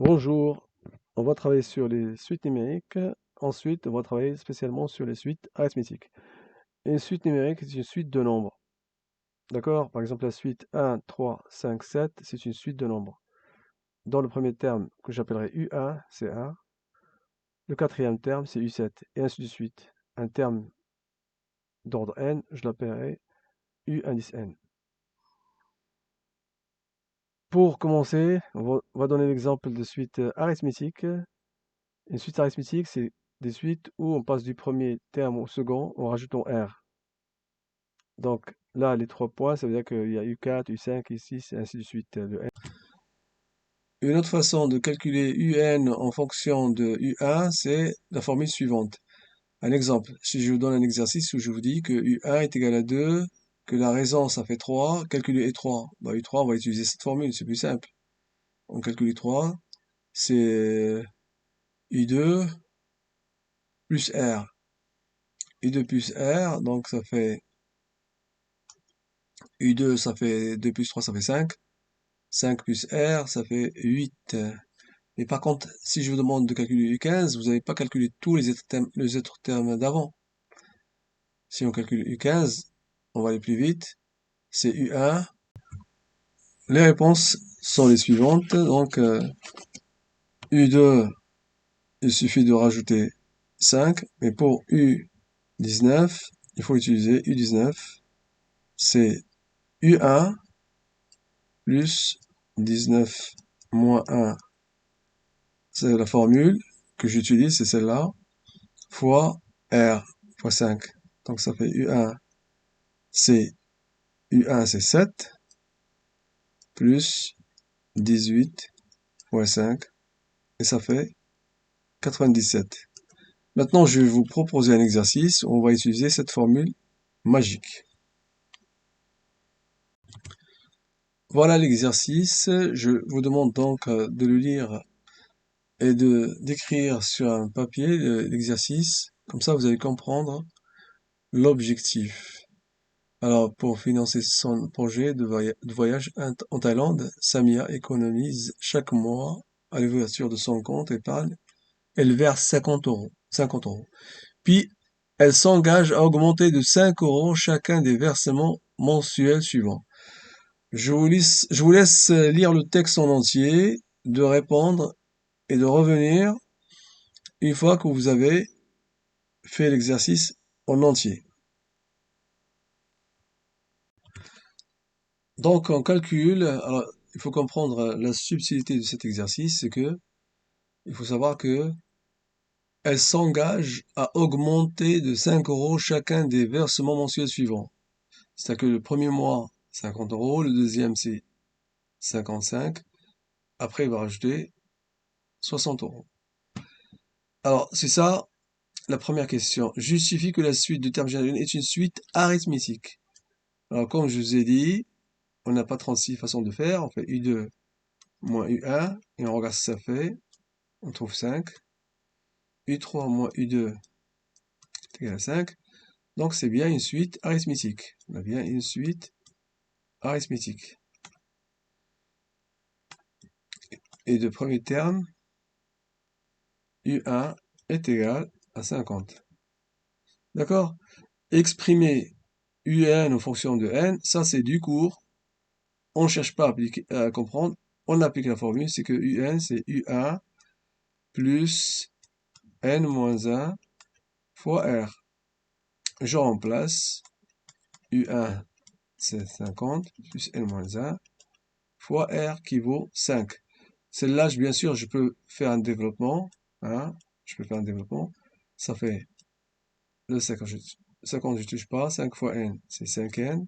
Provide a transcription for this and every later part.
Bonjour, on va travailler sur les suites numériques. Ensuite, on va travailler spécialement sur les suites arithmétiques. Une suite numérique est une suite de nombres. D'accord? Par exemple, la suite 1, 3, 5, 7, c'est une suite de nombres. Dans le premier terme, que j'appellerai U1, c'est 1. Le quatrième terme, c'est U7, et ainsi de suite. Un terme d'ordre n, je l'appellerai U indice n. Pour commencer, on va donner l'exemple de suite arithmétique. Une suite arithmétique, c'est des suites où on passe du premier terme au second en rajoutant R. Donc là, les 3 points, ça veut dire qu'il y a U4, U5, U6, et ainsi de suite. Une autre façon de calculer UN en fonction de U1, c'est la formule suivante. Un exemple, si je vous donne un exercice où je vous dis que U1 est égal à 2, que la raison ça fait 3, calculer U3. Bah, U3, on va utiliser cette formule, c'est plus simple. On calcule U3, c'est U2 plus R. U2 plus R, donc ça fait U2, ça fait 2 plus 3, ça fait 5. 5 plus R, ça fait 8. Mais par contre, si je vous demande de calculer U15, vous n'avez pas calculé tous les autres termes d'avant. Si on calcule U15, on va aller plus vite. C'est U1. Les réponses sont les suivantes. Donc, U2, il suffit de rajouter 5. Mais pour U19, il faut utiliser U19. C'est U1 plus 19 moins 1. C'est la formule que j'utilise, c'est celle-là, fois R, fois 5. Donc ça fait U1 c'est 7, plus 18 fois 5, et ça fait 97. Maintenant, je vais vous proposer un exercice où on va utiliser cette formule magique. Voilà l'exercice. Je vous demande donc de le lire et d'écrire sur un papier l'exercice. Comme ça, vous allez comprendre l'objectif. Alors, pour financer son projet de voyage en Thaïlande, Samia économise chaque mois à l'ouverture de son compte épargne. Elle verse 50 euros. 50 euros. Puis, elle s'engage à augmenter de 5 euros chacun des versements mensuels suivants. Je vous laisse lire le texte en entier, de répondre et de revenir une fois que vous avez fait l'exercice en entier. Donc, en calcul, alors, il faut comprendre la subtilité de cet exercice, c'est que il faut savoir que elle s'engage à augmenter de 5 euros chacun des versements mensuels suivants. C'est-à-dire que le premier mois, 50 euros, le deuxième, c'est 55. Après, il va rajouter 60 euros. Alors, c'est ça la première question. Justifie que la suite de termes généraux est une suite arithmétique. Alors, comme je vous ai dit, on n'a pas 36 façons de faire. On fait U2 moins U1, et on regarde ce que ça fait. On trouve 5. U3 moins U2 est égal à 5. Donc, c'est bien une suite arithmétique. On a bien une suite arithmétique. Et de premier terme, U1 est égal à 50. D'accord? Exprimer UN en fonction de n, ça c'est du cours. On ne cherche pas à comprendre. On applique la formule, c'est que UN c'est U1 plus n moins 1 fois R. Je remplace U1 c'est 50 plus n moins 1 fois R qui vaut 5. Celle-là, bien sûr, je peux faire un développement. Hein, je peux faire un développement. Ça fait le 50, 50 je ne touche pas. 5 fois n, c'est 5n.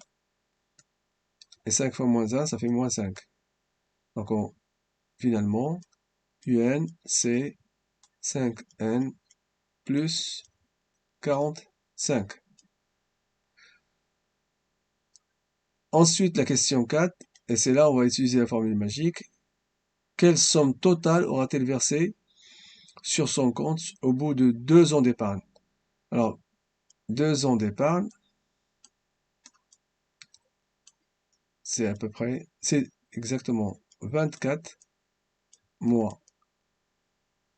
Et 5 fois moins 1, ça fait moins 5. Donc, finalement, UN, c'est 5n plus 45. Ensuite, la question 4, et c'est là où on va utiliser la formule magique. Quelle somme totale aura-t-elle versé sur son compte au bout de 2 ans d'épargne? Alors, 2 ans d'épargne, c'est exactement 24 mois.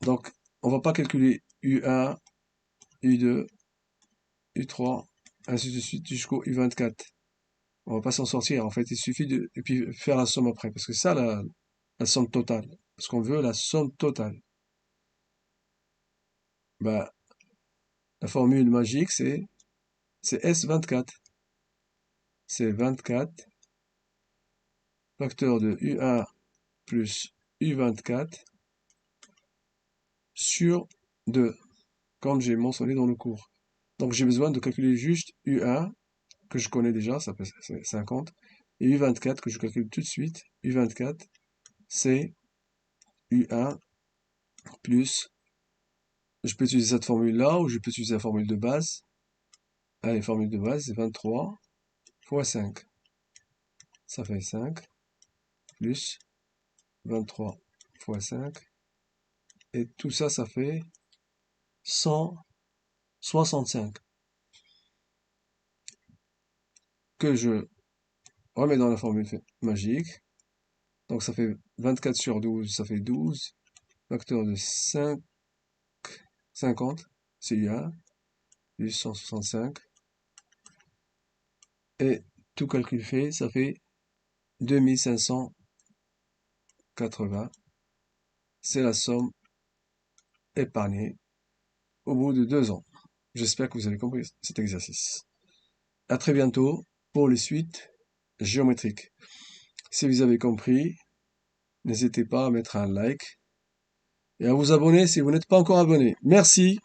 Donc, on va pas calculer U1, U2, U3, ainsi de suite jusqu'au U24. On va pas s'en sortir. En fait, il suffit de et puis faire la somme après, parce que c'est ça la somme totale. Parce qu'on veut la somme totale. Bah, la formule magique, c'est S24. C'est 24 facteur de U1 plus U24 sur 2, comme j'ai mentionné dans le cours. Donc j'ai besoin de calculer juste U1, que je connais déjà, ça fait 50, et U24 que je calcule tout de suite. U24, c'est U1 plus, je peux utiliser cette formule-là, ou je peux utiliser la formule de base. Allez, formule de base, c'est 23 fois 5. Ça fait 5, plus 23 fois 5. Et tout ça, ça fait 165 que je remets dans la formule magique. Donc ça fait 24 sur 12, ça fait 12. Facteur de 5, 50, c'est U1, plus 165. Et tout calcul fait, ça fait 2580. C'est la somme épargnée au bout de 2 ans. J'espère que vous avez compris cet exercice. À très bientôt pour les suites géométriques. Si vous avez compris, n'hésitez pas à mettre un like et à vous abonner si vous n'êtes pas encore abonné. Merci.